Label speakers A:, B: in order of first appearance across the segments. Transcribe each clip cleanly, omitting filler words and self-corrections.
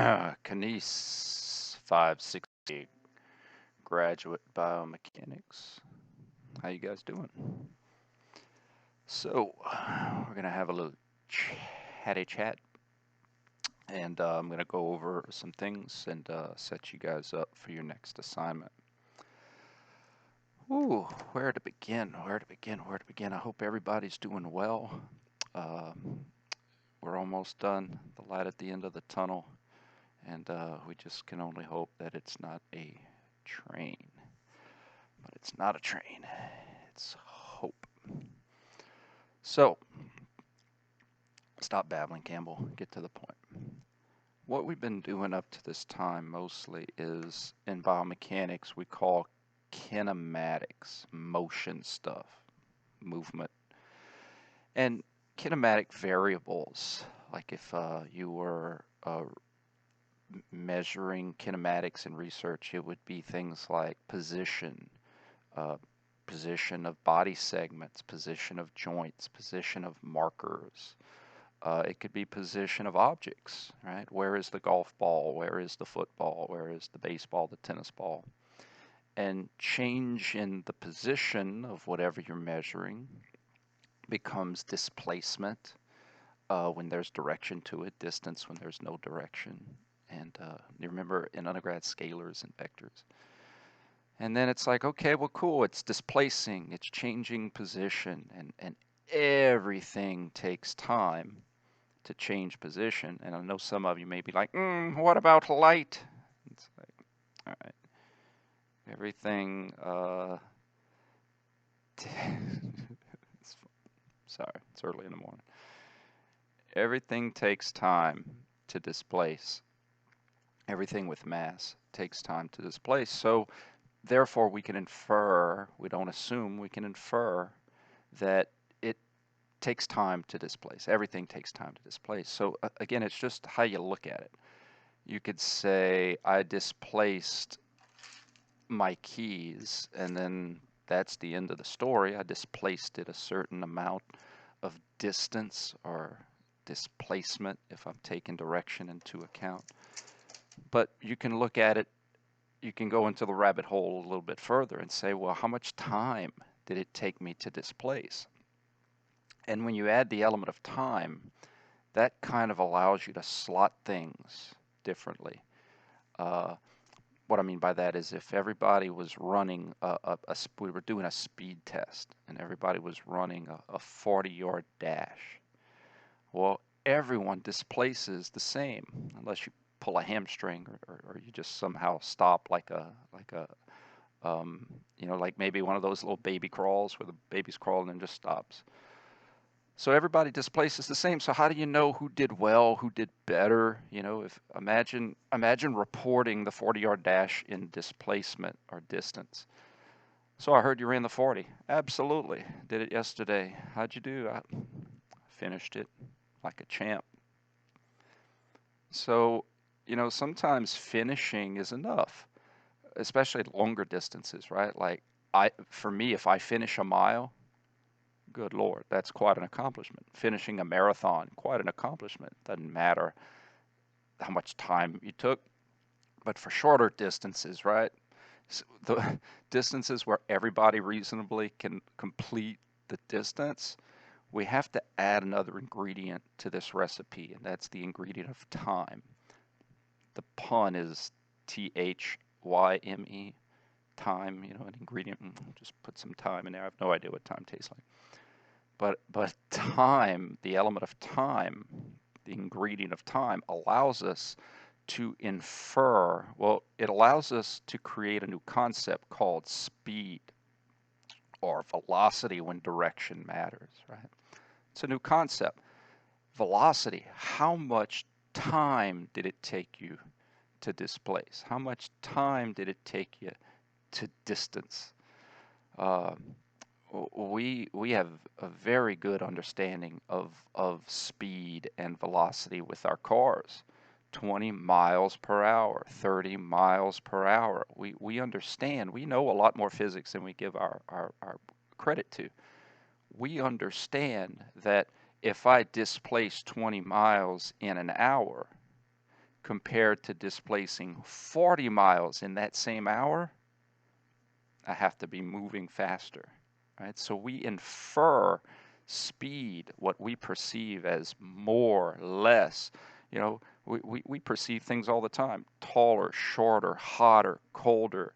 A: KNES 560 graduate biomechanics. How you guys doing? So we're gonna have a little chatty chat, and I'm gonna go over some things and set you guys up for your next assignment. Ooh, where to begin? Where to begin? Where to begin? I hope everybody's doing well. Uh, we're almost done. The light at the end of the tunnel, and we just can only hope that it's not a train. But it's not a train, it's hope. So, stop babbling, Campbell, get to the point. What we've been doing up to this time mostly is, in biomechanics, we call kinematics, motion stuff, movement. And kinematic variables, like if you were measuring kinematics in research, it would be things like position, position of body segments, position of joints, position of markers. It could be position of objects, right? Where is the golf ball? Where is the football? Where is the baseball, the tennis ball? And change in the position of whatever you're measuring becomes displacement when there's direction to it, distance when there's no direction. And you remember in undergrad, scalars and vectors. And then it's like, okay, well, cool, it's displacing, it's changing position, and everything takes time to change position. And I know some of you may be like, what about light? It's like, all right, everything, sorry, it's early in the morning. Everything takes time to displace. Everything with mass takes time to displace. So therefore, we can infer, we don't assume, we can infer that it takes time to displace. Everything takes time to displace. So again, it's just how you look at it. You could say, I displaced my keys, and then that's the end of the story. I displaced it a certain amount of distance or displacement if I'm taking direction into account. But you can look at it, you can go into the rabbit hole a little bit further and say, well, how much time did it take me to displace? And when you add the element of time, that kind of allows you to slot things differently. What I mean by that is if everybody was running, we were doing a speed test, and everybody was running a 40-yard dash. Well, everyone displaces the same, unless you pull a hamstring or you just somehow stop like like maybe one of those little baby crawls where the baby's crawling and just stops. So everybody displaces the same. So how do you know who did well, who did better? If imagine reporting the 40-yard dash in displacement or distance. So I heard you ran the 40. Absolutely. Did it yesterday. How'd you do? I finished it like a champ. So, sometimes finishing is enough, especially at longer distances, right? Like for me, if I finish a mile, good Lord, that's quite an accomplishment. Finishing a marathon, quite an accomplishment. Doesn't matter how much time you took, but for shorter distances, right? So the distances where everybody reasonably can complete the distance, we have to add another ingredient to this recipe, and that's the ingredient of time. The pun is THYME, time, an ingredient. Just put some time in there. I have no idea what time tastes like. But time, the element of time, the ingredient of time, allows us to infer, well, it allows us to create a new concept called speed or velocity when direction matters, right? It's a new concept. Velocity, how much time did it take you to displace? How much time did it take you to distance? We have a very good understanding of speed and velocity with our cars. 20 miles per hour, 30 miles per hour. We understand. We know a lot more physics than we give our credit to. We understand that if I displace 20 miles in an hour, compared to displacing 40 miles in that same hour, I have to be moving faster, right? So we infer speed, what we perceive as more, less. You know, we perceive things all the time: taller, shorter, hotter, colder.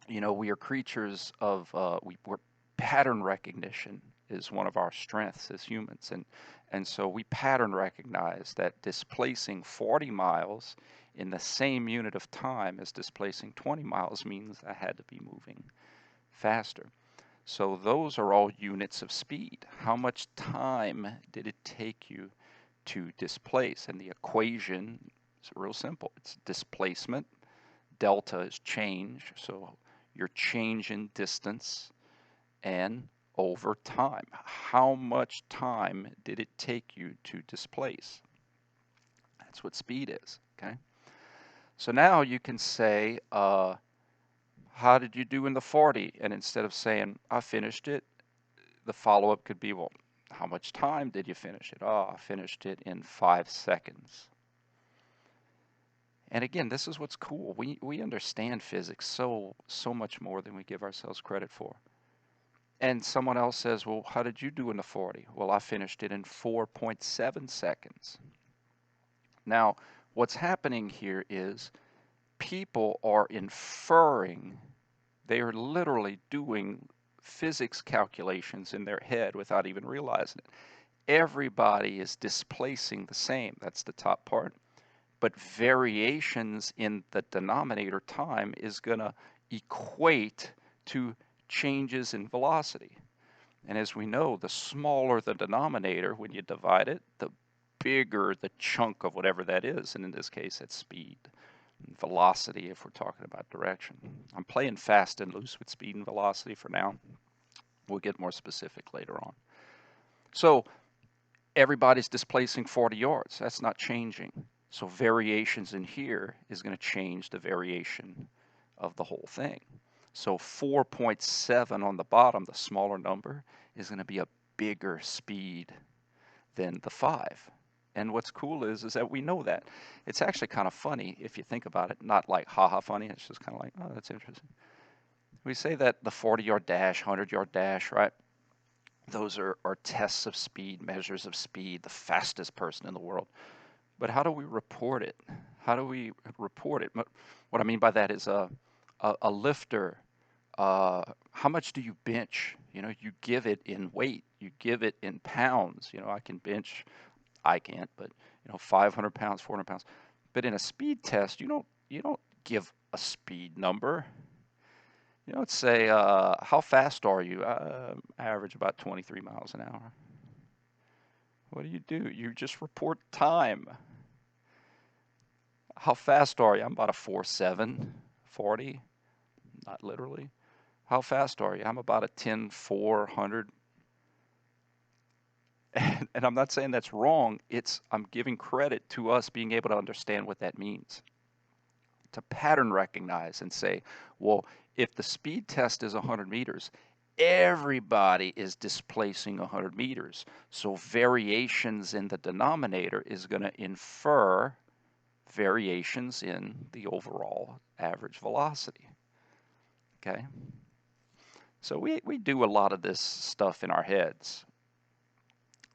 A: You know, we are creatures of, we're pattern recognition is one of our strengths as humans. And so we pattern recognize that displacing 40 miles in the same unit of time as displacing 20 miles means I had to be moving faster. So those are all units of speed. How much time did it take you to displace? And the equation is real simple. It's displacement. Delta is change. So your change in distance and over time. How much time did it take you to displace? That's what speed is, okay? So now you can say, how did you do in the 40? And instead of saying, I finished it, the follow-up could be, well, how much time did you finish it? Oh, I finished it in 5 seconds. And again, this is what's cool. We understand physics so much more than we give ourselves credit for. And someone else says, well, how did you do in the 40? Well, I finished it in 4.7 seconds. Now, what's happening here is people are inferring, they are literally doing physics calculations in their head without even realizing it. Everybody is displacing the same. That's the top part. But variations in the denominator time is going to equate to changes in velocity. And as we know, the smaller the denominator when you divide it, the bigger the chunk of whatever that is. And in this case, it's speed. And velocity, if we're talking about direction. I'm playing fast and loose with speed and velocity for now. We'll get more specific later on. So everybody's displacing 40 yards. That's not changing. So variations in here is going to change the variation of the whole thing. So 4.7 on the bottom, the smaller number, is going to be a bigger speed than the 5. And what's cool is that we know that. It's actually kind of funny if you think about it. Not like haha funny. It's just kind of like, oh, that's interesting. We say that the 40-yard dash, 100-yard dash, right? Those are tests of speed, measures of speed, the fastest person in the world. But how do we report it? How do we report it? What I mean by that is a lifter, how much do you bench? You know, you give it in weight, you give it in pounds. You know, I can bench, I can't, but you know, 500 pounds, 400 pounds. But in a speed test, you don't give a speed number. You don't say, how fast are you? Average about 23 miles an hour. What do? You just report time. How fast are you? I'm about a 4.7, 40, not literally. How fast are you? I'm about a 10.400. And I'm not saying that's wrong. I'm giving credit to us being able to understand what that means. To pattern recognize and say, well, if the speed test is 100 meters, everybody is displacing 100 meters. So variations in the denominator is going to infer variations in the overall average velocity. Okay? So we do a lot of this stuff in our heads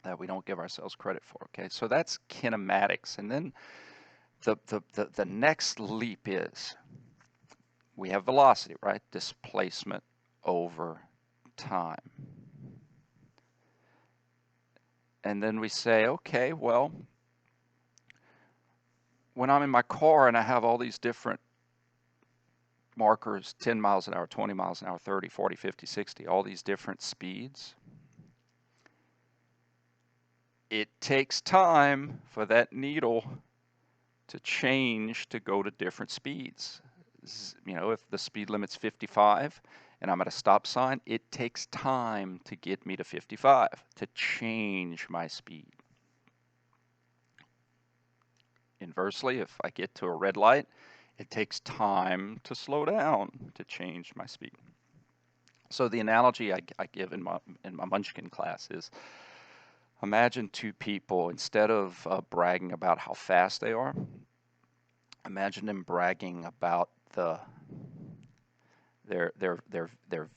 A: that we don't give ourselves credit for. Okay? So that's kinematics. And then the next leap is we have velocity, right? Displacement over time. And then we say, okay, well, when I'm in my car and I have all these different markers, 10 miles an hour, 20 miles an hour, 30, 40, 50, 60, all these different speeds, it takes time for that needle to change to go to different speeds. You know, if the speed limit's 55 and I'm at a stop sign, it takes time to get me to 55 to change my speed. Inversely, if I get to a red light, it takes time to slow down to change my speed. So the analogy I give in my Munchkin class is Imagine two people, instead of bragging about how fast they are, imagine them bragging about their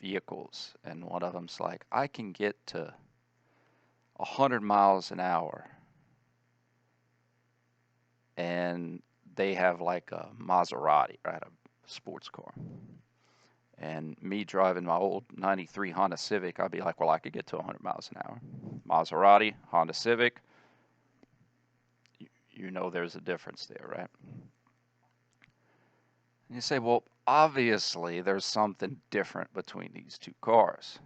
A: vehicles, and one of them's like, I can get to 100 miles an hour, and they have like a Maserati, right, a sports car. And me driving my old 93 Honda Civic, I'd be like, well, I could get to 100 miles an hour. Maserati, Honda Civic, you know there's a difference there, right? And you say, well, obviously there's something different between these two cars,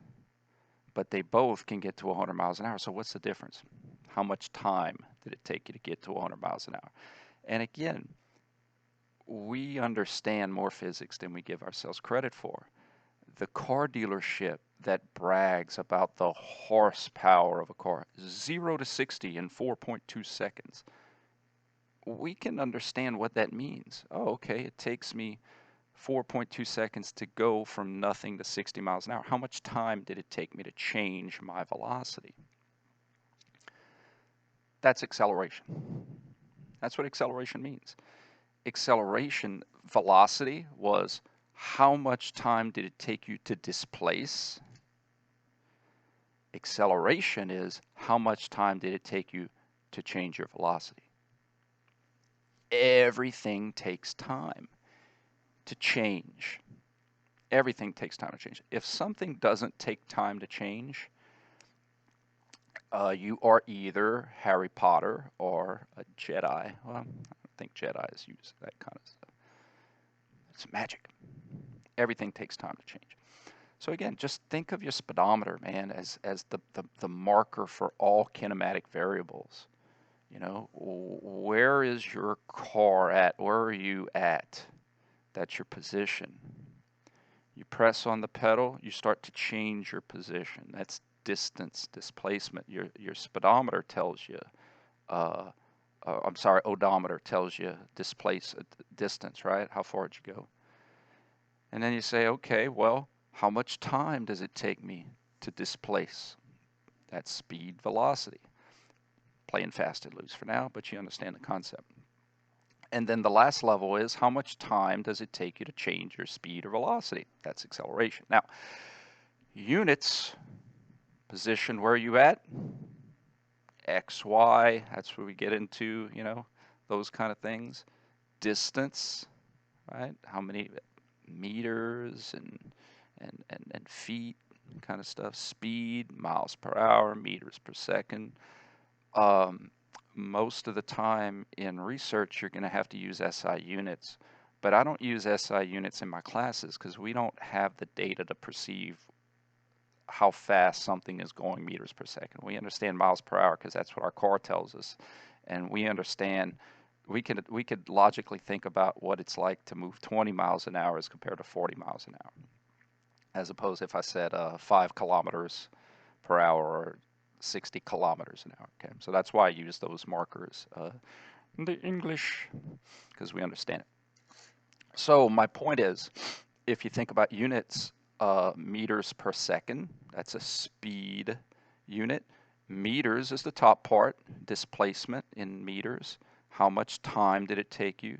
A: but they both can get to 100 miles an hour. So what's the difference? How much time did it take you to get to 100 miles an hour? And again, we understand more physics than we give ourselves credit for. The car dealership that brags about the horsepower of a car, 0 to 60 in 4.2 seconds, we can understand what that means. Oh, okay, it takes me 4.2 seconds to go from nothing to 60 miles an hour. How much time did it take me to change my velocity? That's acceleration. That's what acceleration means. Acceleration, velocity was how much time did it take you to displace? Acceleration is how much time did it take you to change your velocity? Everything takes time to change. Everything takes time to change. If something doesn't take time to change, you are either Harry Potter or a Jedi. Well, I don't think Jedis use that kind of stuff. It's magic. Everything takes time to change. So again, just think of your speedometer, man, as the marker for all kinematic variables. You know, where is your car at? Where are you at? That's your position. You press on the pedal, you start to change your position. That's distance, displacement. Your speedometer tells you, odometer tells you distance, right? How far did you go? And then you say, okay, well, how much time does it take me to displace? That's speed, velocity. Playing fast and loose for now, but you understand the concept. And then the last level is how much time does it take you to change your speed or velocity? That's acceleration. Now, units, position where you at, X, Y, that's where we get into, you know, those kind of things. Distance, right? How many meters and feet kind of stuff. Speed, miles per hour, meters per second. Most of the time in research, you're going to have to use SI units, but I don't use SI units in my classes because we don't have the data to perceive how fast something is going meters per second. We understand miles per hour because that's what our car tells us, and we understand we could logically think about what it's like to move 20 miles an hour as compared to 40 miles an hour, as opposed if I said 5 kilometers per hour or 60 kilometers an hour. Okay, so that's why I use those markers in the English, because we understand it. So my point is, if you think about units, meters per second, that's a speed unit. Meters is the top part, displacement in meters. How much time did it take you?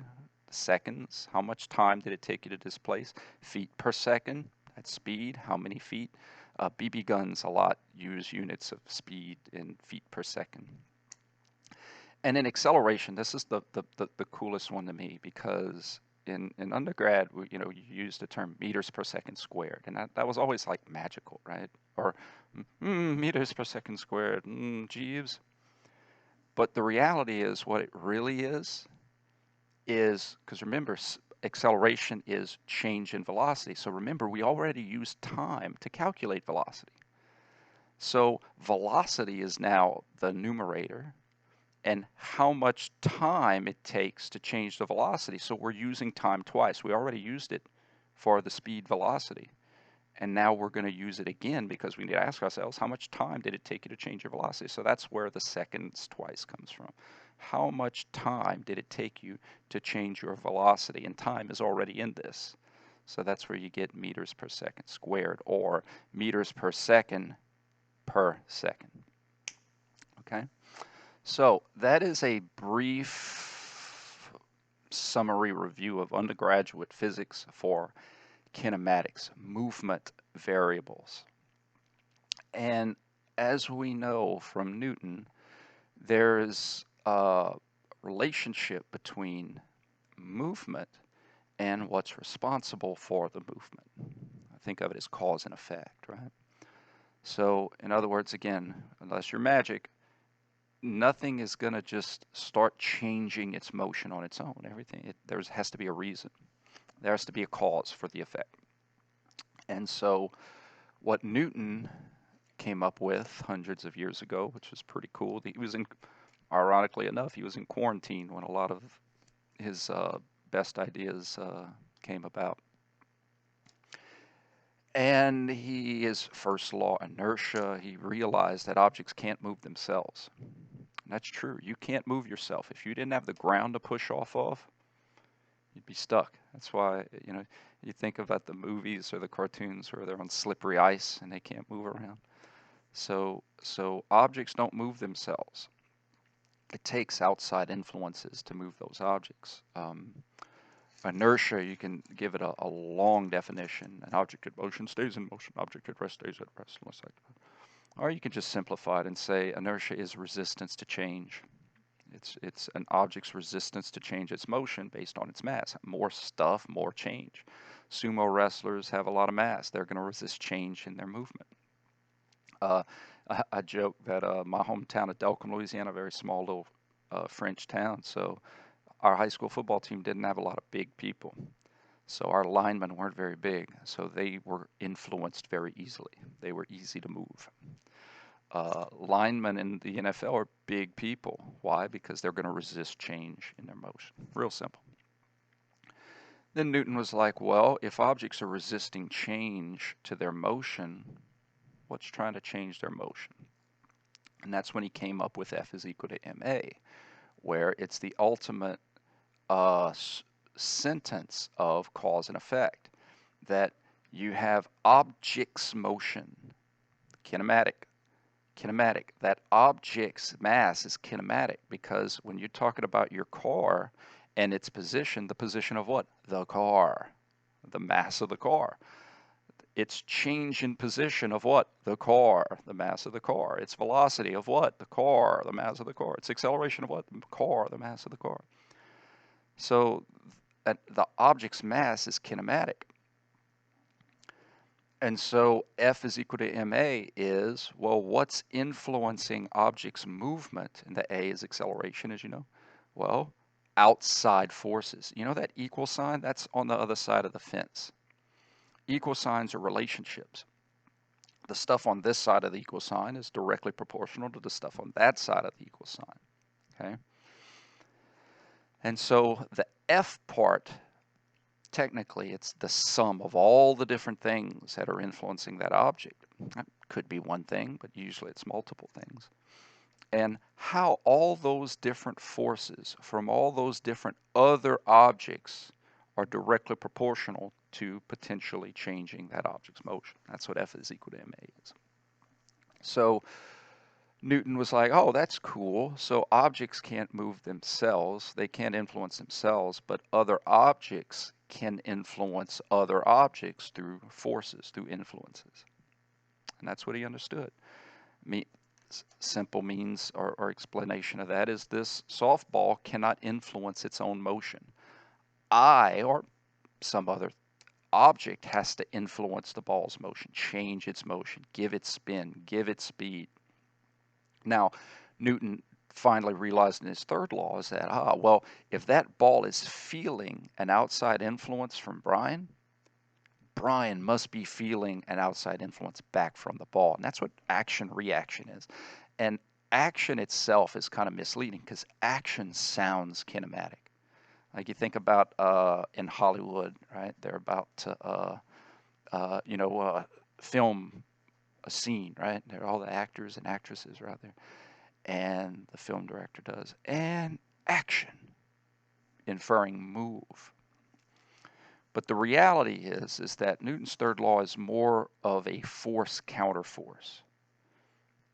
A: Seconds. How much time did it take you to displace? Feet per second, that's speed. How many feet? BB guns a lot use units of speed in feet per second. And in acceleration, this is the coolest one to me, because in undergrad, you use the term meters per second squared, and that was always like magical, right? Or meters per second squared, Jeeves. But the reality is, what it really is because remember, acceleration is change in velocity. So remember, we already used time to calculate velocity. So velocity is now the numerator, and how much time it takes to change the velocity. So we're using time twice. We already used it for the speed velocity, and now we're going to use it again because we need to ask ourselves, how much time did it take you to change your velocity? So that's where the seconds twice comes from. How much time did it take you to change your velocity? And time is already in this. So that's where you get meters per second squared, or meters per second. Okay? So that is a brief summary review of undergraduate physics for kinematics, movement variables. And as we know from Newton, there's a relationship between movement and what's responsible for the movement. I think of it as cause and effect, right? So, in other words, again, unless you're magic, nothing is going to just start changing its motion on its own. Everything, there has to be a reason. There has to be a cause for the effect. And so, what Newton came up with hundreds of years ago, which was pretty cool. He was in, ironically enough, he was in quarantine when a lot of his best ideas came about. And his first law, inertia, he realized that objects can't move themselves. And that's true. You can't move yourself. If you didn't have the ground to push off of, you'd be stuck. That's why, you think about the movies or the cartoons where they're on slippery ice and they can't move around. So objects don't move themselves. It takes outside influences to move those objects. Inertia, you can give it a long definition. An object at motion stays in motion. Object at rest stays at rest. Or you can just simplify it and say inertia is resistance to change. It's an object's resistance to change its motion based on its mass. More stuff, more change. Sumo wrestlers have a lot of mass. They're going to resist change in their movement. I joke that my hometown of Delcombe, Louisiana, a very small little French town, so our high school football team didn't have a lot of big people. So our linemen weren't very big, so they were influenced very easily. They were easy to move. Linemen in the NFL are big people. Why? Because they're going to resist change in their motion. Real simple. Then Newton was like, well, if objects are resisting change to their motion, what's trying to change their motion? And that's when he came up with F is equal to ma, where it's the ultimate sentence of cause and effect, that you have object's motion, kinematic, that object's mass is kinematic, because when you're talking about your car and its position, the position of what? The car, the mass of the car. Its change in position of what? The car, the mass of the car. Its velocity of what? The car, the mass of the car. Its acceleration of what? The car, the mass of the car. So the object's mass is kinematic. And so F is equal to ma is, well, what's influencing object's movement? And the a is acceleration, as you know. Well, outside forces. You know that equal sign? That's on the other side of the fence. Equal signs are relationships. The stuff on this side of the equal sign is directly proportional to the stuff on that side of the equal sign. Okay? And so the F part, technically, it's the sum of all the different things that are influencing that object. That could be one thing, but usually it's multiple things. And how all those different forces from all those different other objects are directly proportional to potentially changing that object's motion. That's what F is equal to ma is. So Newton was like, oh, that's cool. So objects can't move themselves. They can't influence themselves, but other objects can influence other objects through forces, through influences. And that's what he understood. Simple means or explanation of that is this softball cannot influence its own motion. I, or some other object, has to influence the ball's motion, change its motion, give it spin, give it speed. Now, Newton finally realized in his third law is that, well, if that ball is feeling an outside influence from Brian must be feeling an outside influence back from the ball. And that's what action-reaction is. And action itself is kind of misleading because action sounds kinematic. Like you think about in Hollywood, right? They're about to, film a scene, right? There are all the actors and actresses are out there. And the film director does, and action, inferring move. But the reality is that Newton's third law is more of a force counterforce.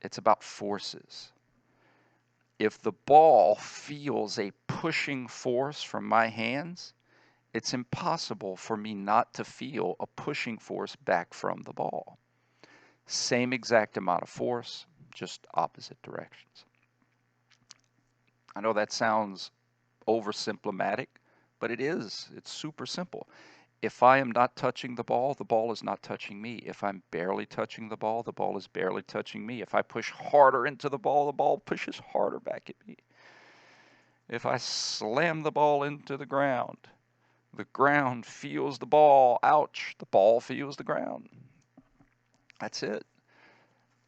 A: It's about forces. if the ball feels a pushing force from my hands, it's impossible for me not to feel a pushing force back from the ball. Same exact amount of force, just opposite directions. I know that sounds oversimplematic, but it is. It's super simple. If I am not touching the ball is not touching me. If I'm barely touching the ball is barely touching me. If I push harder into the ball pushes harder back at me. If I slam the ball into the ground feels the ball. Ouch, the ball feels the ground. That's it.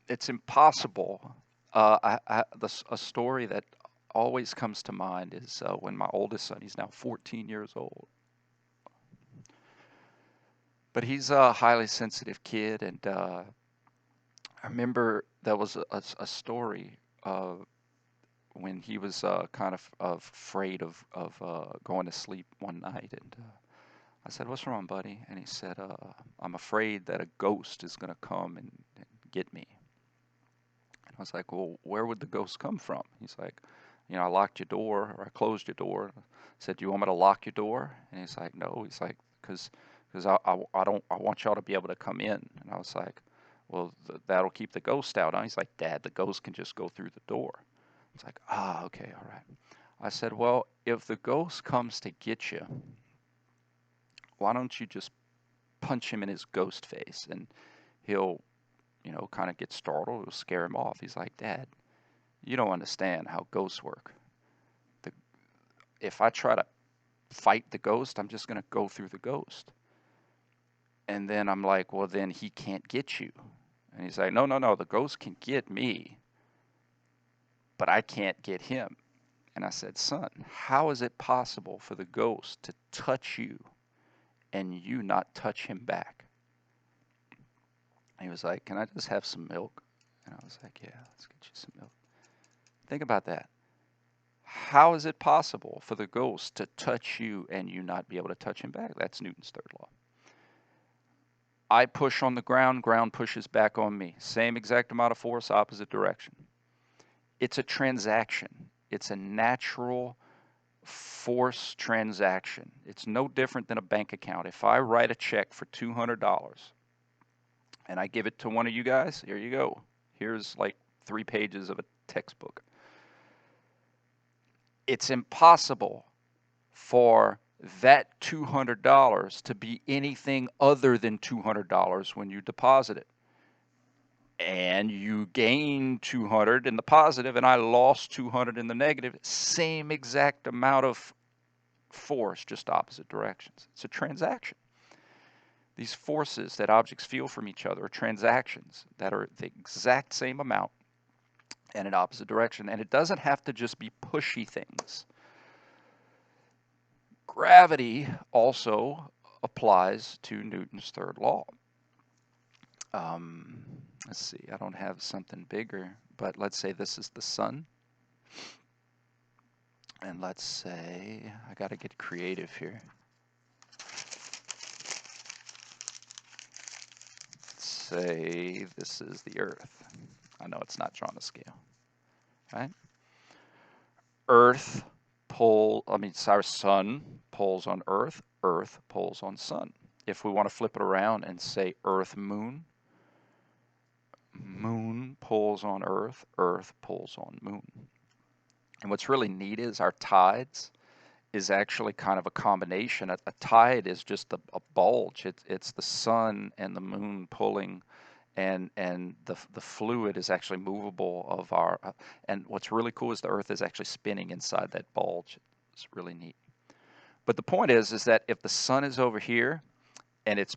A: It's impossible. A story that always comes to mind is when my oldest son, he's now 14 years old, but he's a highly sensitive kid, and I remember there was a story when he was kind of afraid of going to sleep one night, and I said, "What's wrong, buddy?" And he said, "I'm afraid that a ghost is going to come and get me." And I was like, "Well, where would the ghost come from?" He's like, "I locked your door, or I closed your door." I said, "Do you want me to lock your door?" And he's like, "No." He's like, "Because I want y'all to be able to come in." And I was like, "Well, that'll keep the ghost out." And he's like, "Dad, the ghost can just go through the door." It's like, okay, all right. I said, "Well, if the ghost comes to get you, why don't you just punch him in his ghost face, and he'll, kind of get startled. It'll scare him off." He's like, "Dad, you don't understand how ghosts work. If I try to fight the ghost, I'm just going to go through the ghost." And then I'm like, "Well, then he can't get you." And he's like, No, the ghost can get me, but I can't get him." And I said, "Son, how is it possible for the ghost to touch you and you not touch him back?" And he was like, "Can I just have some milk?" And I was like, "Yeah, let's get you some milk." Think about that. How is it possible for the ghost to touch you and you not be able to touch him back? That's Newton's third law. I push on the ground pushes back on me. Same exact amount of force, opposite direction. It's a transaction. It's a natural force transaction. It's no different than a bank account. If I write a check for $200 and I give it to one of you guys, here you go. Here's like 3 pages of a textbook. It's impossible for that $200 to be anything other than $200 when you deposit it. And you gain 200 in the positive, and I lost 200 in the negative. Same exact amount of force, just opposite directions. It's a transaction. These forces that objects feel from each other are transactions that are the exact same amount and in opposite direction. And it doesn't have to just be pushy things. Gravity also applies to Newton's third law. Let's see, I don't have something bigger, but let's say this is the sun. And let's say, I got to get creative here. Let's say this is the Earth. I know it's not drawn to scale, right? Our sun pulls on Earth, Earth pulls on sun. If we want to flip it around and say Earth, moon, moon pulls on Earth, Earth pulls on moon. And what's really neat is our tides is actually kind of a combination. A tide is just a bulge. It's the sun and the moon pulling, and the fluid is actually movable of our. And what's really cool is the Earth is actually spinning inside that bulge. It's really neat. But the point is that if the sun is over here and it's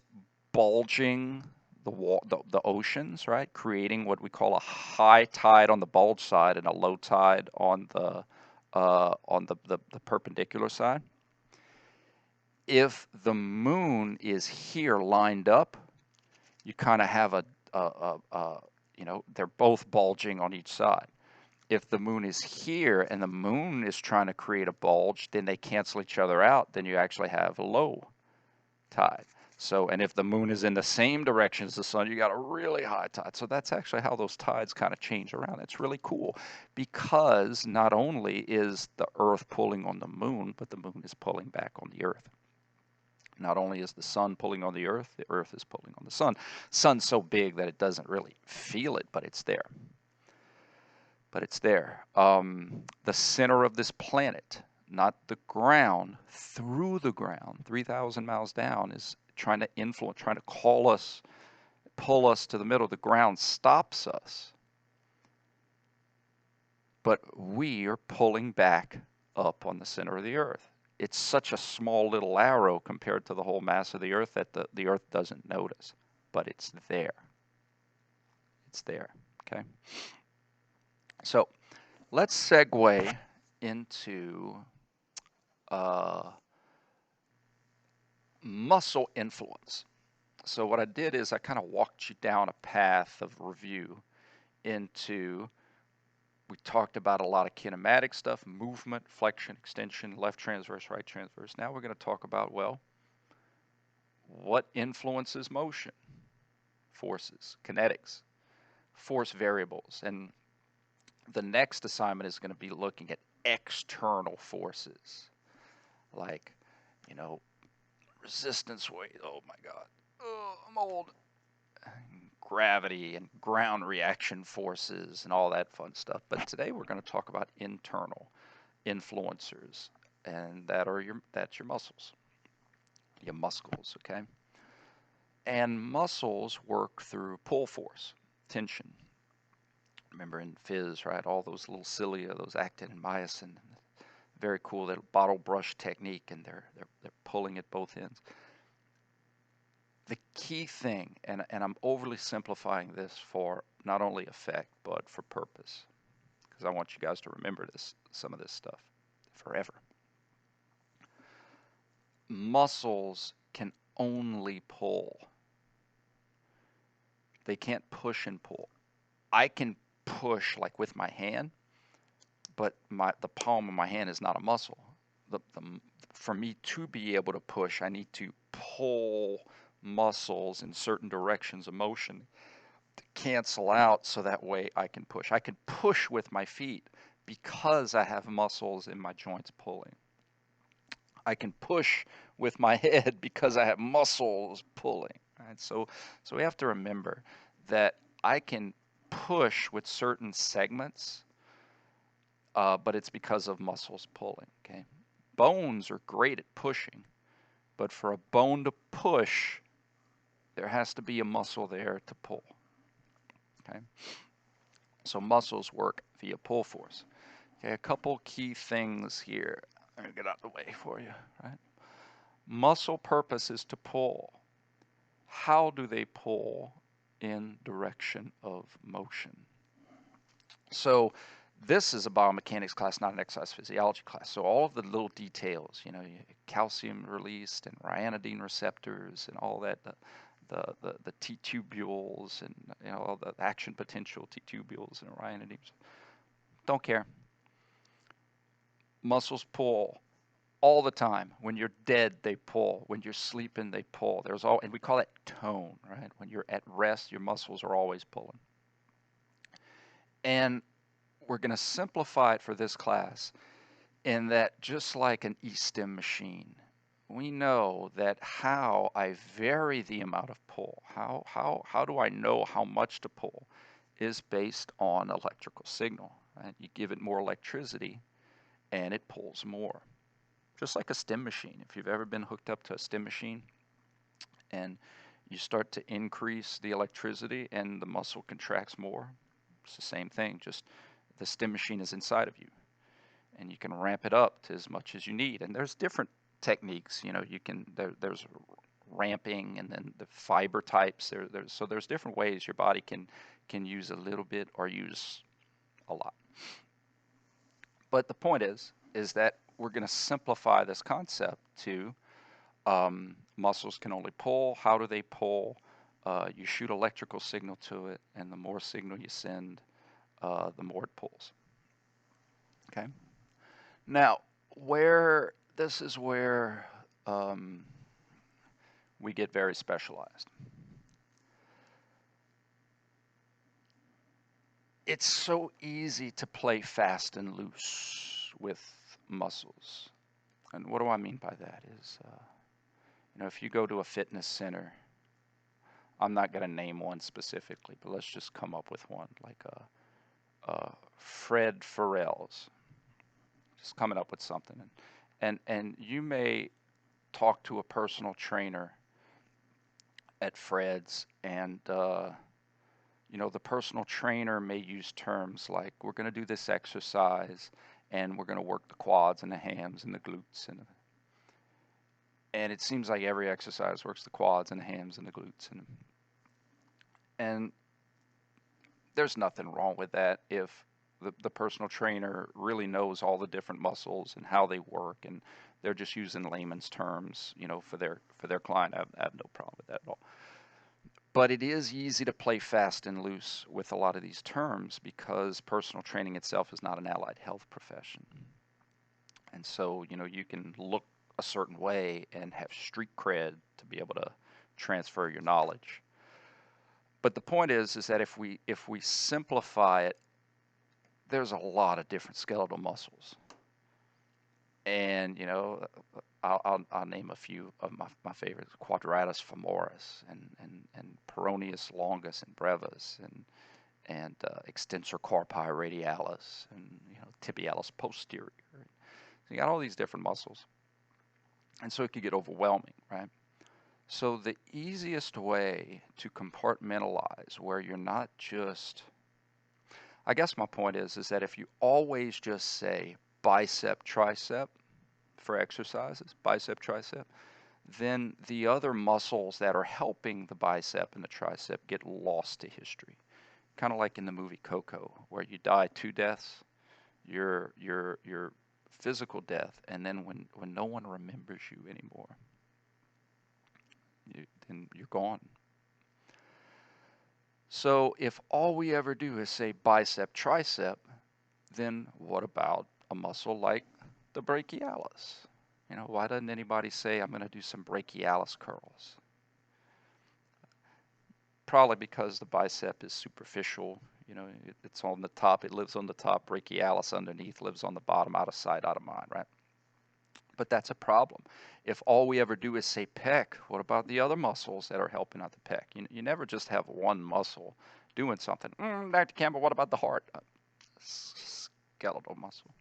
A: bulging the oceans, right, creating what we call a high tide on the bulge side and a low tide on the perpendicular side. If the moon is here lined up, you kind of have they're both bulging on each side. If the moon is here and the moon is trying to create a bulge, then they cancel each other out. Then you actually have a low tide. So, and if the moon is in the same direction as the sun, you got a really high tide. So that's actually how those tides kind of change around. It's really cool because not only is the Earth pulling on the moon, but the moon is pulling back on the Earth. Not only is the sun pulling on the Earth is pulling on the sun. Sun's so big that it doesn't really feel it, but it's there. But it's there. The center of this planet, not the ground, through the ground, 3,000 miles down, is trying to influence, trying to call us, pull us to the middle. The ground stops us, but we are pulling back up on the center of the Earth. It's such a small little arrow compared to the whole mass of the Earth that the Earth doesn't notice, but it's there. It's there, okay? So let's segue into muscle influence. So what I did is I kind of walked you down a path of review into, we talked about a lot of kinematic stuff, movement, flexion, extension, left transverse, right transverse. Now we're going to talk about, well, what influences motion? Forces, kinetics, force variables. And the next assignment is going to be looking at external forces, like, you know, resistance weight. Oh my God. Oh, I'm old. Gravity and ground reaction forces and all that fun stuff. But today we're going to talk about internal influencers, and that's your muscles, your muscles, okay? And muscles work through pull force, tension. Remember in phys, right? All those little cilia, those actin and myosin, very cool little bottle brush technique, and they're pulling at both ends. The key thing, and I'm overly simplifying this for not only effect, but for purpose, because I want you guys to remember some of this stuff forever. Muscles can only pull. They can't push and pull. I can push like with my hand, but the palm of my hand is not a muscle. For me to be able to push, I need to pull muscles in certain directions of motion to cancel out, so that way I can push. I can push with my feet because I have muscles in my joints pulling. I can push with my head because I have muscles pulling. Right? So we have to remember that I can push with certain segments, but it's because of muscles pulling. Okay, bones are great at pushing, but for a bone to push, there has to be a muscle there to pull. Okay, so muscles work via pull force. Okay, a couple key things here. Let me get out of the way for you. Right, muscle purpose is to pull. How do they pull? In direction of motion. So this is a biomechanics class, not an exercise physiology class. So all of the little details, you know, calcium released and ryanodine receptors and all that, the T tubules and, you know, all the action potential T tubules and ryanodines. Don't care. Muscles pull all the time. When you're dead, they pull. When you're sleeping, they pull. And we call it tone, right? When you're at rest, your muscles are always pulling. And we're going to simplify it for this class in that, just like an E-stim machine, we know that how I vary the amount of pull, how do I know how much to pull, is based on electrical signal. Right? You give it more electricity and it pulls more. Just like a stim machine. If you've ever been hooked up to a stim machine and you start to increase the electricity and the muscle contracts more, it's the same thing, just the stim machine is inside of you. And you can ramp it up to as much as you need. And there's different techniques, you know, there's ramping, and then the fiber types. So there's different ways your body can use a little bit or use a lot. But the point is that we're going to simplify this concept to muscles can only pull. How do they pull? You shoot electrical signal to it, and the more signal you send, the more it pulls. Okay. Now, this is where we get very specialized. It's so easy to play fast and loose with muscles. And what do I mean by that is, if you go to a fitness center, I'm not going to name one specifically, but let's just come up with one, like Fred Farrell's. Just coming up with something. And you may talk to a personal trainer at Fred's, and the personal trainer may use terms like, we're going to do this exercise, and we're going to work the quads and the hams and the glutes, and it seems like every exercise works the quads and the hams and the glutes, and there's nothing wrong with that if the personal trainer really knows all the different muscles and how they work, and they're just using layman's terms, for their client. I have no problem with that at all. But it is easy to play fast and loose with a lot of these terms because personal training itself is not an allied health profession. And so, you can look a certain way and have street cred to be able to transfer your knowledge. But the point is that if we simplify it, there's a lot of different skeletal muscles. And, I'll name a few of my favorites: quadratus femoris and peroneus longus and brevis and extensor carpi radialis and tibialis posterior. So you got all these different muscles, and so it could get overwhelming, right? So the easiest way to compartmentalize, where you're not just, I guess my point is that if you always just say bicep, tricep for exercises, bicep, tricep, then the other muscles that are helping the bicep and the tricep get lost to history. Kind of like in the movie Coco, where you die two deaths, your physical death, and then when no one remembers you anymore, then you're gone. So if all we ever do is say bicep, tricep, then what about a muscle like the brachialis? Why doesn't anybody say, I'm going to do some brachialis curls? Probably because the bicep is superficial. It's on the top. It lives on the top. Brachialis underneath lives on the bottom, out of sight, out of mind, right? But that's a problem. If all we ever do is say pec, what about the other muscles that are helping out the pec? You never just have one muscle doing something. Dr. Campbell, what about the heart? Skeletal muscle.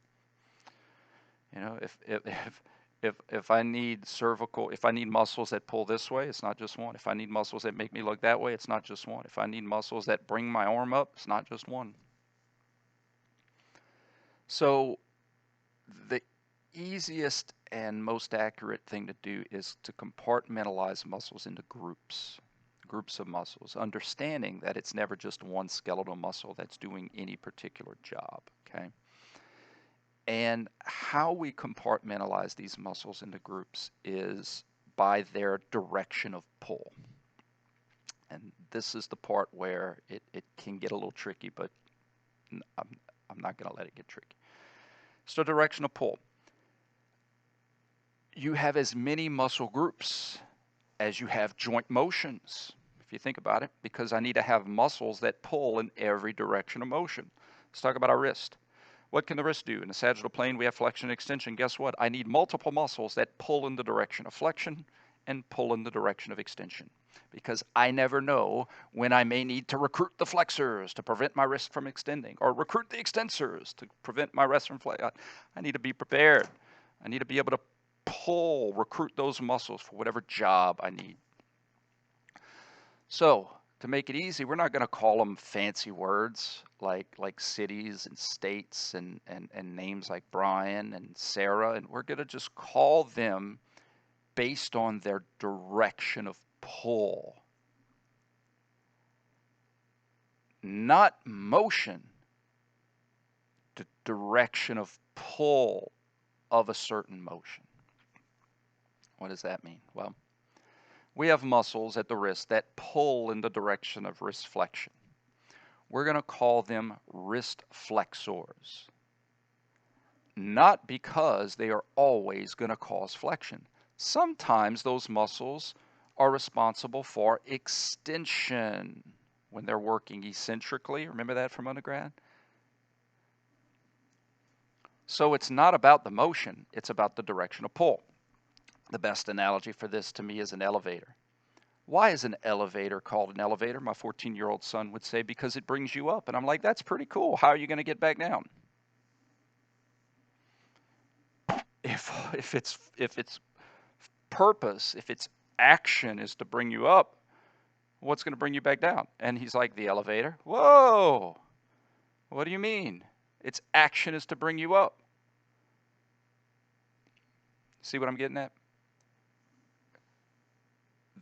A: If I need cervical, if I need muscles that pull this way, it's not just one. If I need muscles that make me look that way, it's not just one. If I need muscles that bring my arm up, it's not just one. So the easiest and most accurate thing to do is to compartmentalize muscles into groups of muscles, understanding that it's never just one skeletal muscle that's doing any particular job, okay? And how we compartmentalize these muscles into groups is by their direction of pull. And this is the part where it can get a little tricky, but I'm not going to let it get tricky. So direction of pull. You have as many muscle groups as you have joint motions, if you think about it, because I need to have muscles that pull in every direction of motion. Let's talk about our wrist. What can the wrist do? In the sagittal plane, we have flexion and extension. Guess what? I need multiple muscles that pull in the direction of flexion and pull in the direction of extension, because I never know when I may need to recruit the flexors to prevent my wrist from extending, or recruit the extensors to prevent my wrist from flexing. I need to be prepared. I need to be able to recruit those muscles for whatever job I need. So to make it easy, we're not going to call them fancy words like cities and states and names like Brian and Sarah, and we're going to just call them based on their direction of pull. Not motion, the direction of pull of a certain motion. What does that mean? Well, we have muscles at the wrist that pull in the direction of wrist flexion. We're going to call them wrist flexors. Not because they are always going to cause flexion. Sometimes those muscles are responsible for extension when they're working eccentrically. Remember that from undergrad? So it's not about the motion, it's about the direction of pull. The best analogy for this to me is an elevator. Why is an elevator called an elevator? My 14-year-old son would say, because it brings you up. And I'm like, that's pretty cool. How are you going to get back down? If its purpose, if its action is to bring you up, what's going to bring you back down? And he's like, the elevator. Whoa! What do you mean? Its action is to bring you up. See what I'm getting at?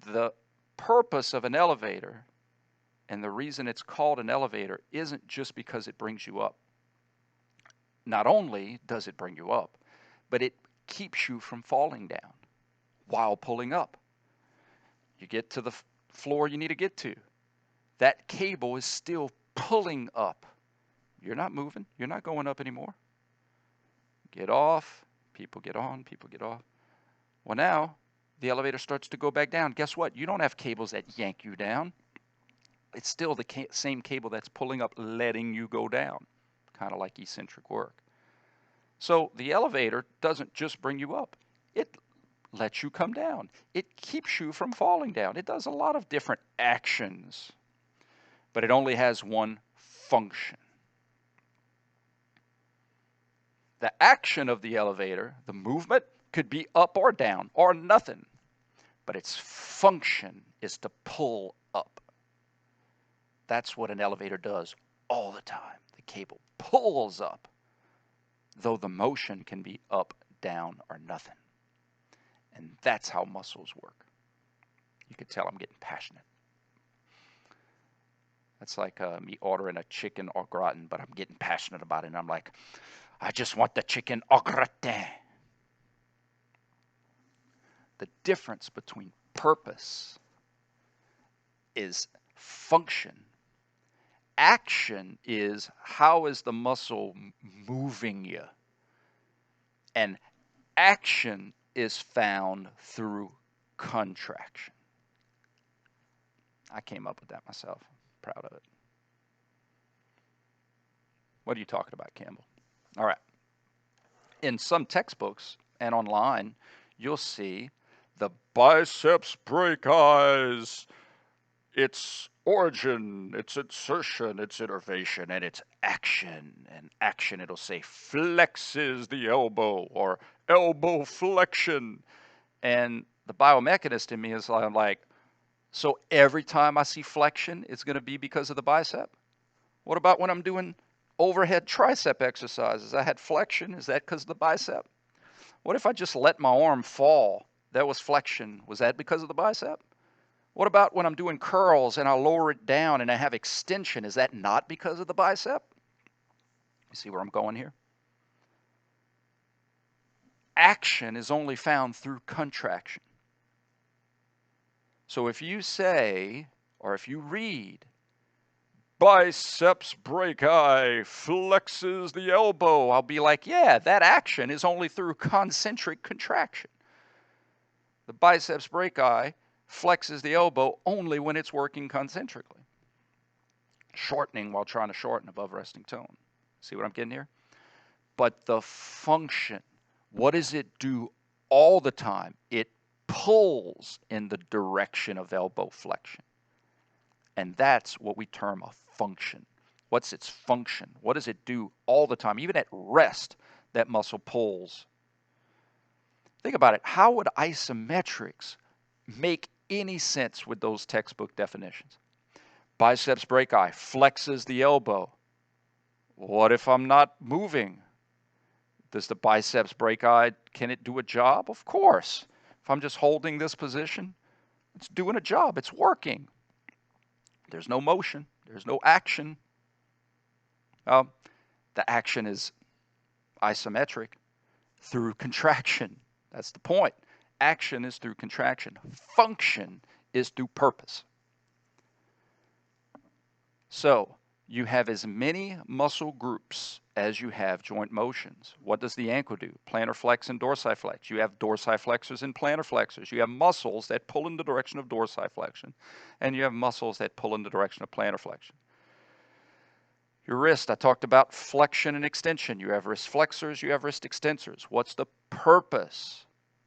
A: The purpose of an elevator and the reason it's called an elevator isn't just because it brings you up. Not only does it bring you up, but it keeps you from falling down while pulling up. You get to the floor you need to get to. That cable is still pulling up. You're not moving. You're not going up anymore. Get off. People get on. People get off. Well, now the elevator starts to go back down. Guess what? You don't have cables that yank you down. It's still the same cable that's pulling up, letting you go down. Kind of like eccentric work. So the elevator doesn't just bring you up. It lets you come down. It keeps you from falling down. It does a lot of different actions, but it only has one function. The action of the elevator, the movement, could be up or down or nothing, but its function is to pull up. That's what an elevator does all the time. The cable pulls up, though the motion can be up, down, or nothing. And that's how muscles work. You can tell I'm getting passionate. That's like me ordering a chicken au gratin, but I'm getting passionate about it. And I'm like, I just want the chicken au gratin. The difference between purpose is function. Action is how is the muscle moving you. And action is found through contraction. I came up with that myself. I'm proud of it. What are you talking about, Campbell? All right. In some textbooks and online, you'll see the biceps brachii, its origin, its insertion, its innervation, and its action. And action, it'll say flexes the elbow or elbow flexion. And the biomechanist in me is like, so every time I see flexion, it's going to be because of the bicep? What about when I'm doing overhead tricep exercises? I had flexion. Is that because of the bicep? What if I just let my arm fall? That was flexion. Was that because of the bicep? What about when I'm doing curls and I lower it down and I have extension? Is that not because of the bicep? You see where I'm going here? Action is only found through contraction. So if you say, or if you read, biceps brachii flexes the elbow, I'll be like, yeah, that action is only through concentric contraction. The biceps brachii flexes the elbow only when it's working concentrically. Shortening while trying to shorten above resting tone. See what I'm getting here? But the function, what does it do all the time? It pulls in the direction of elbow flexion. And that's what we term a function. What's its function? What does it do all the time? Even at rest, that muscle pulls. Think about it. How would isometrics make any sense with those textbook definitions? Biceps brachii flexes the elbow. What if I'm not moving? Does the biceps brachii, can it do a job? Of course. If I'm just holding this position, it's doing a job. It's working. There's no motion. There's no action. The action is isometric through contraction. That's the point. Action is through contraction. Function is through purpose. So You have as many muscle groups as you have joint motions. What does the ankle do? Plantar flex and dorsiflex. You have dorsiflexors and plantar flexors. You have muscles that pull in the direction of dorsiflexion, and you have muscles that pull in the direction of plantar flexion. Your wrist, I talked about flexion and extension. You have wrist flexors, you have wrist extensors. What's the purpose?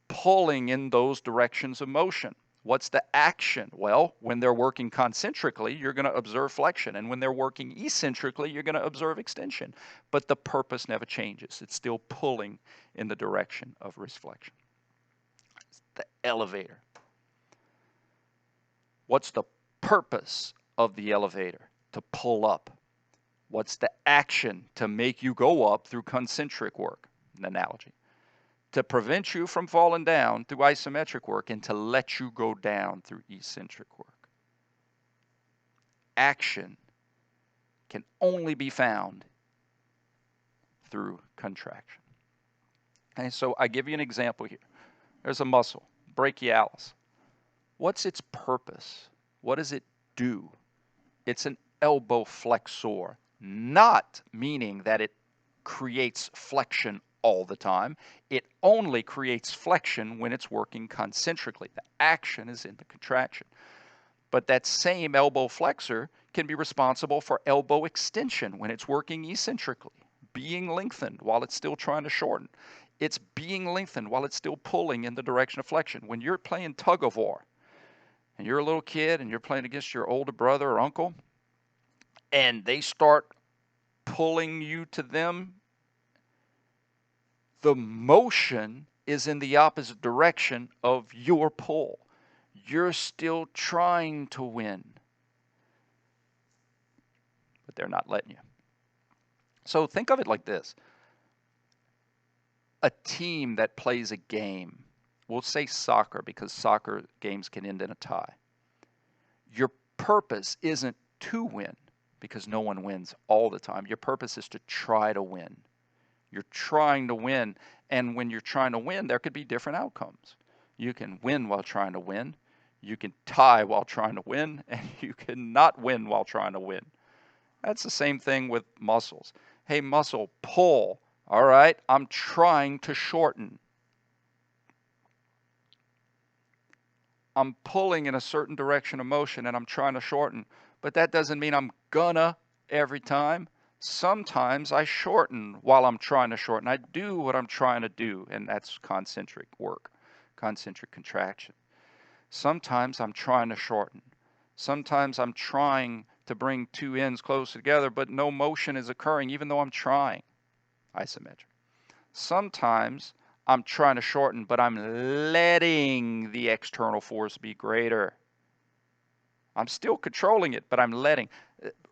A: Pulling in those directions of motion. What's the action? Well, when they're working concentrically, you're going to observe flexion. And when they're working eccentrically, you're going to observe extension. But the purpose never changes. It's still pulling in the direction of wrist flexion. It's the elevator. What's the purpose of the elevator? To pull up. What's the action? To make you go up through concentric work, an analogy. To prevent you from falling down through isometric work, and to let you go down through eccentric work. Action can only be found through contraction. Okay, so I give you an example here. There's a muscle, brachialis. What's its purpose? What does it do? It's an elbow flexor, not meaning that it creates flexion all the time. It only creates flexion when it's working concentrically. The action is in the contraction. But that same elbow flexor can be responsible for elbow extension when it's working eccentrically, being lengthened while it's still trying to shorten. It's being lengthened while it's still pulling in the direction of flexion. When you're playing tug of war and you're a little kid and you're playing against your older brother or uncle, and they start pulling you to them, the motion is in the opposite direction of your pull. You're still trying to win, but they're not letting you. So think of it like this. A team that plays a game, we'll say soccer because soccer games can end in a tie. Your purpose isn't to win because no one wins all the time. Your purpose is to try to win. You're trying to win, and when you're trying to win, there could be different outcomes. You can win while trying to win. You can tie while trying to win, and you can not win while trying to win. That's the same thing with muscles. Hey, muscle, pull. All right, I'm trying to shorten. I'm pulling in a certain direction of motion, and I'm trying to shorten. But that doesn't mean I'm gonna every time. Sometimes I shorten while I'm trying to shorten. I do what I'm trying to do, and that's concentric work, concentric contraction. Sometimes I'm trying to shorten. Sometimes I'm trying to bring two ends close together, but no motion is occurring even though I'm trying, isometric. Sometimes I'm trying to shorten, but I'm letting the external force be greater. I'm still controlling it, but I'm letting.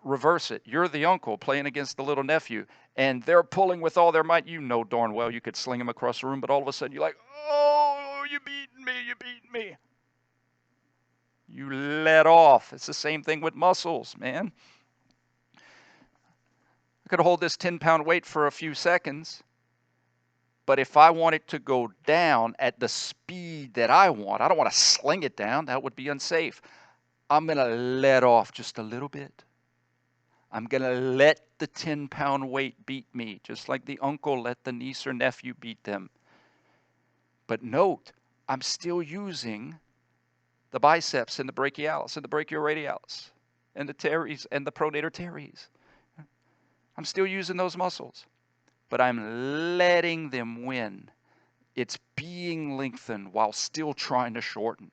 A: Reverse it. You're the uncle playing against the little nephew, and they're pulling with all their might. You know darn well you could sling them across the room, but all of a sudden you're like, oh, you beating me, you beating me. You let off. It's the same thing with muscles, man. I could hold this 10-pound weight for a few seconds, but if I want it to go down at the speed that I don't want to sling it down. That would be unsafe. I'm going to let off just a little bit. I'm going to let the 10-pound weight beat me, just like the uncle let the niece or nephew beat them. But note, I'm still using the biceps and the brachialis and the brachioradialis and the teres and the pronator teres. I'm still using those muscles, but I'm letting them win. It's being lengthened while still trying to shorten.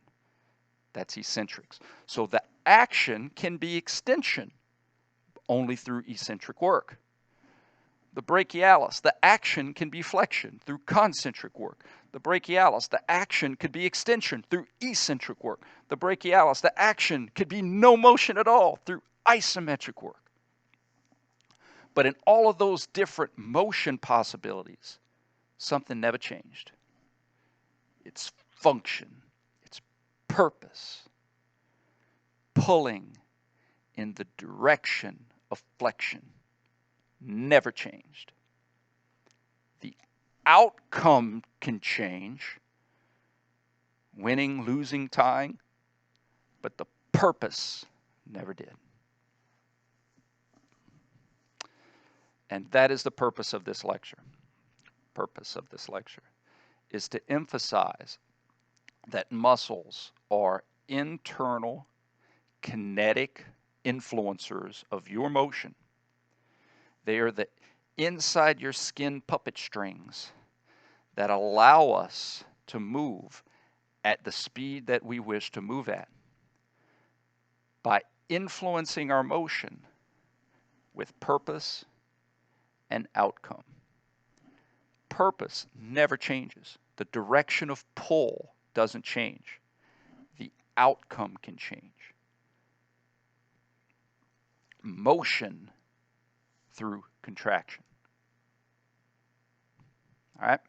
A: That's eccentrics. So the action can be extension only through eccentric work. The brachialis, the action can be flexion through concentric work. The brachialis, the action could be extension through eccentric work. The brachialis, the action could be no motion at all through isometric work. But in all of those different motion possibilities, something never changed. Its function, its purpose, pulling in the direction of flexion, never changed. The outcome can change, winning, losing, tying, but the purpose never did. And that is the purpose of this lecture. Purpose of this lecture is to emphasize that muscles are internal kinetic influencers of your motion. They are the inside your skin puppet strings that allow us to move at the speed that we wish to move at. By influencing our motion with purpose and outcome. Purpose never changes. The direction of pull doesn't change. The outcome can change. Motion through contraction. All right.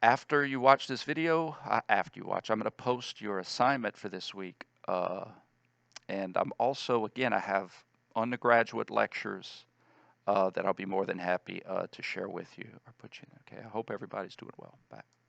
A: After you watch this video, I'm going to post your assignment for this week. And I'm also, again, I have undergraduate lectures that I'll be more than happy to share with you or put you in. Okay. I hope everybody's doing well. Bye.